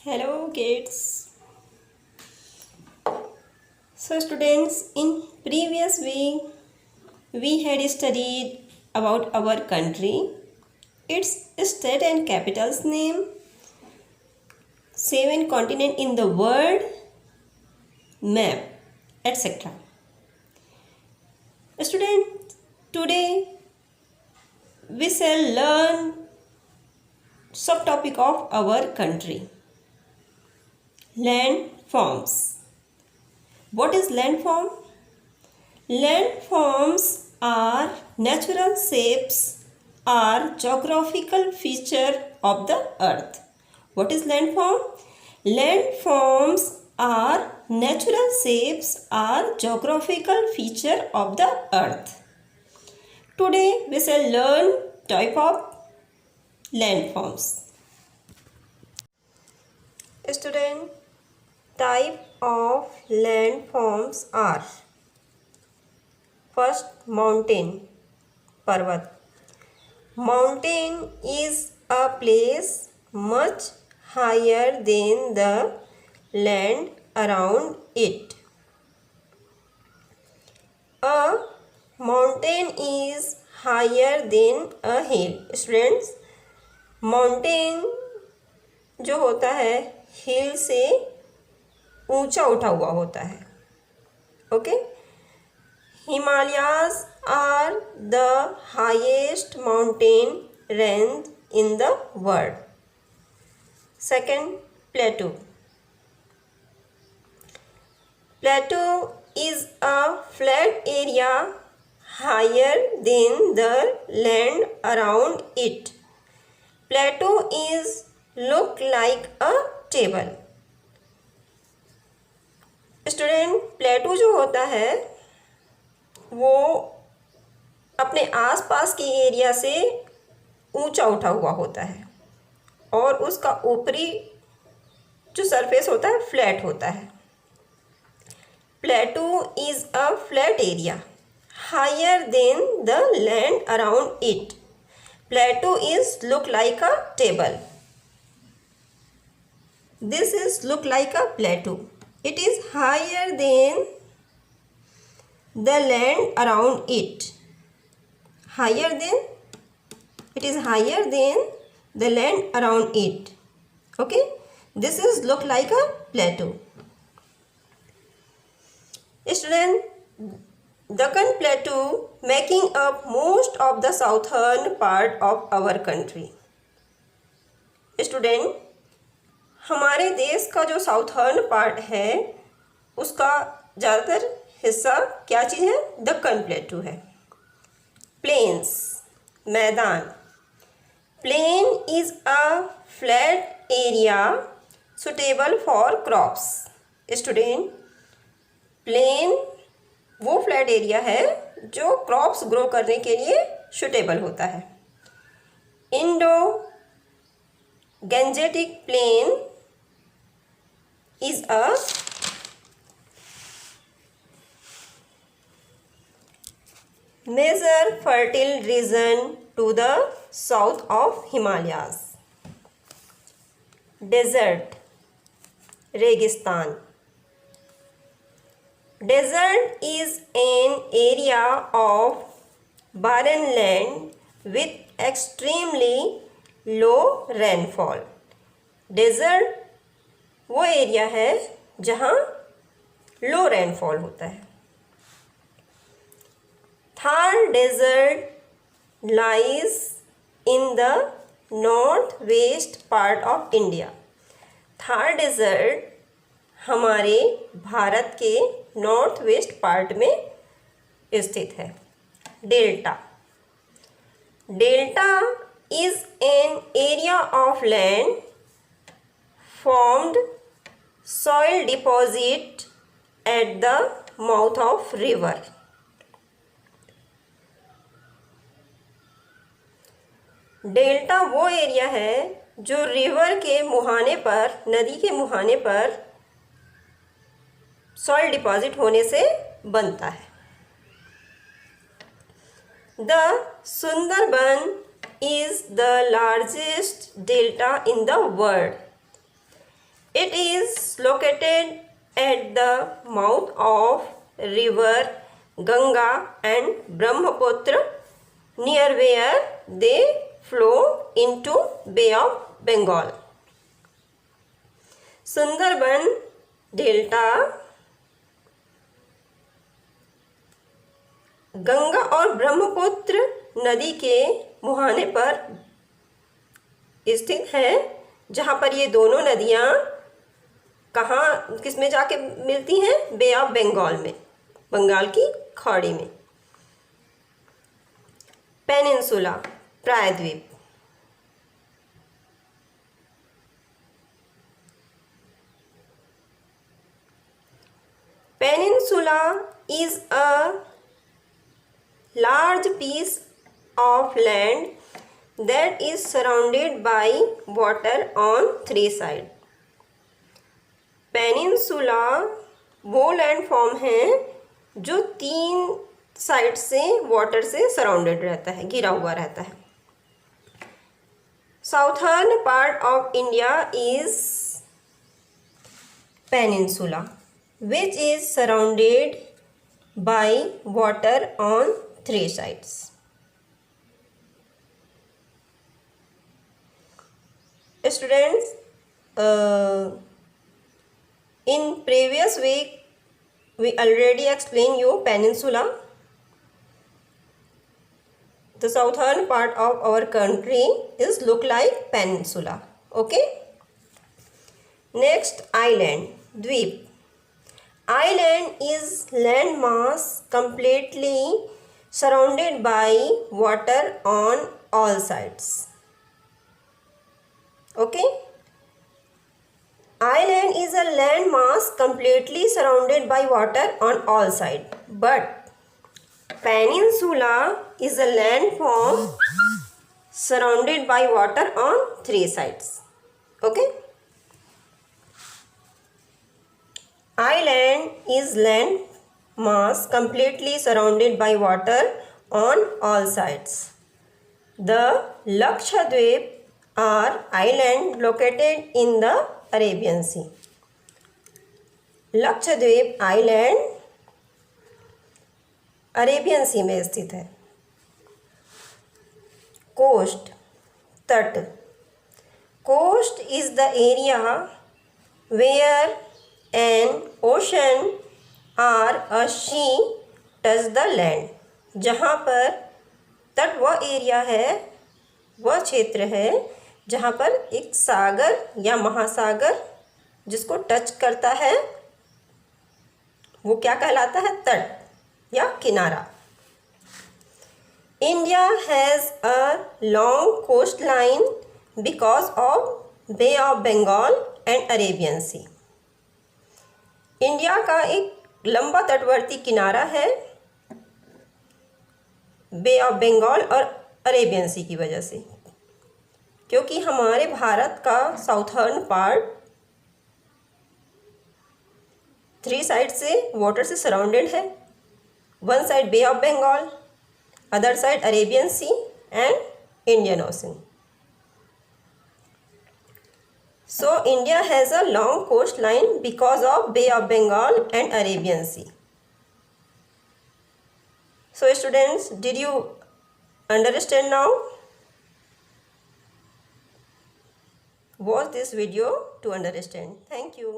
Hello kids. So students, in previous week we had studied about our country, its state and capital's name, 7 continents in the world, map, etc. Students, today we shall learn subtopic of our country, land forms. What is landform? Landforms are natural shapes or geographical feature of the earth. What is landform? Landforms are natural shapes or geographical feature of the earth. Today we shall learn type of landforms. Student, type of landforms are: first, mountain, parvat. Mountain is a place much higher than the land around it. A mountain is higher than a hill. Students, mountain जो होता है हिल से ऊंचा उठा हुआ होता है. Okay. Himalayas are the highest mountain range in the world. Second, plateau. Plateau is a flat area higher than the land around it. Plateau is look like a table. Student, प्लेटू जो होता है वो अपने आसपास के एरिया से ऊंचा उठा हुआ होता है और उसका ऊपरी जो सरफेस होता है फ्लैट होता है. Plateau is a flat area higher than the land around it. Plateau is look like a table. This is look like a plateau. It is higher than the land around it. It is higher than the land around it. Okay. This is look like a plateau. Student, Deccan Plateau making up most of the southern part of our country. Student, हमारे देश का जो southern part है उसका ज़्यादातर हिस्सा क्या चीज़ है? दक्कन प्लेटू है. प्लेन्स, मैदान. Plain is a flat area suitable for crops. Student, plain वो फ्लैट एरिया है जो क्रॉप्स ग्रो करने के लिए सुटेबल होता है. Indo Gangetic plain is a major fertile region to the south of Himalayas. Desert, रेगिस्तान. Desert is an area of barren land with extremely low rainfall. Desert वो area है जहाँ लो रेनफॉल होता है. Thar desert lies in the north west part of India. Thar desert हमारे भारत के north west part में स्थित है. Delta. Delta is an area of land formed soil deposit at the mouth of river. Delta वो area है जो रिवर के मुहाने पर, नदी के मुहाने पर सॉइल डिपॉजिट होने से बनता है. The Sundarban is the largest delta in the world. It is located at the mouth of river Ganga and Brahmaputra, near where they flow into Bay of Bengal. Sundarban delta Ganga और ब्रह्मपुत्र नदी के मुहाने पर स्थित है, जहाँ पर ये दोनों नदियाँ कहाँ किस में जाके मिलती हैं? बे ऑफ बंगाल में, बंगाल की खाड़ी में। पेनिनसुला प्रायद्वीप। Peninsula is a large piece of land that is surrounded by water on three sides. Peninsula वो लैंड फॉर्म है जो 3 साइड से वाटर से सराउंडेड रहता है, घिरा हुआ रहता है। Southern part of India is peninsula which is surrounded by water on 3 sides. Students, in previous week we already explained you peninsula, the southern part of our country is look like peninsula. Okay, next island, dweep. Island is landmass completely surrounded by water on all sides. Okay, island is a landmass completely surrounded by water on all sides, but peninsula is a landform surrounded by water on 3 sides. Okay, island is land mass completely surrounded by water on all sides. The Lakshadweep are island located in the Arabian Sea. Lakshadweep island Arabian sea में स्थित है। Coast, तट। Coast is the area where an ocean or a sea touch the land. जहाँ पर तट वह area है, वह क्षेत्र है जहाँ पर एक सागर या महासागर जिसको टच करता है, वो क्या कहलाता है? तट या किनारा। India has a long coast line because of Bay of Bengal and Arabian Sea. India का एक लंबा तटवर्ती किनारा है बे ऑफ बंगाल और अरेबियन सी की वजह से, क्योंकि हमारे भारत का साउथर्न पार्ट 3 साइड से वाटर से सराउंडेड है। 1 side Bay of Bengal, other side Arabian Sea and Indian Ocean. So India has a long coastline because of Bay of Bengal and Arabian Sea. So students, did you understand now? Watch this video to understand. Thank you.